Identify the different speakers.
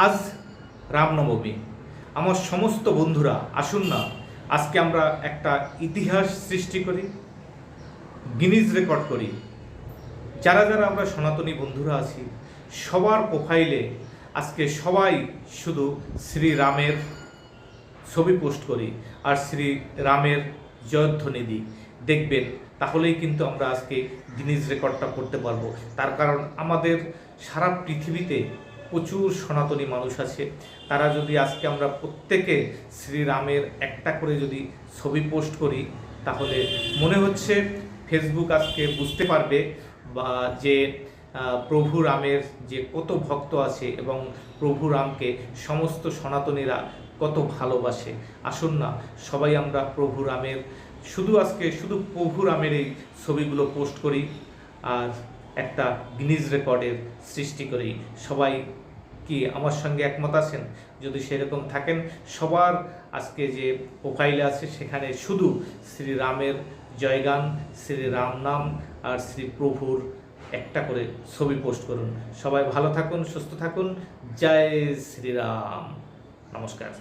Speaker 1: আজ রামনবমী। আমার সমস্ত বন্ধুরা আসুন না আজকে আমরা একটা ইতিহাস সৃষ্টি করি, গিনিজ রেকর্ড করি। যারা যারা আমরা সনাতনী বন্ধুরা আছি সবার প্রোফাইলে আজকে সবাই শুধু শ্রীরামের ছবি পোস্ট করি আর শ্রীরামের জয়ধ্বনি দিই। দেখবেন তাহলেই কিন্তু আমরা আজকে গিনিজ রেকর্ডটা করতে পারবো। তার কারণ আমাদের সারা পৃথিবীতে প্রচুর সনাতনী মানুষ আছে। তারা যদি আজকে আমরা প্রত্যেকে শ্রীরামের একটা করে যদি ছবি পোস্ট করি তাহলে মনে হচ্ছে ফেসবুক আজকে বুঝতে পারবে বা যে প্রভু রামের যে কত ভক্ত আছে এবং প্রভু রামকে সমস্ত সনাতনীরা কত ভালোবাসে। আসুন না সবাই আমরা প্রভু রামের শুধু প্রভু রামের এই ছবিগুলো পোস্ট করি আর একটা গিনিজ রেকর্ডের সৃষ্টি করি। সবাই কি আমার সঙ্গে একমত আছেন? যদি সেরকম থাকেন সবার আজকে যে প্রোফাইলে আছে সেখানে শুধু শ্রীরামের জয়গান, শ্রীরাম নাম আর শ্রী প্রভুর একটা করে ছবি পোস্ট করুন। সবাই ভালো থাকুন, সুস্থ থাকুন। জয় শ্রীরাম। নমস্কার।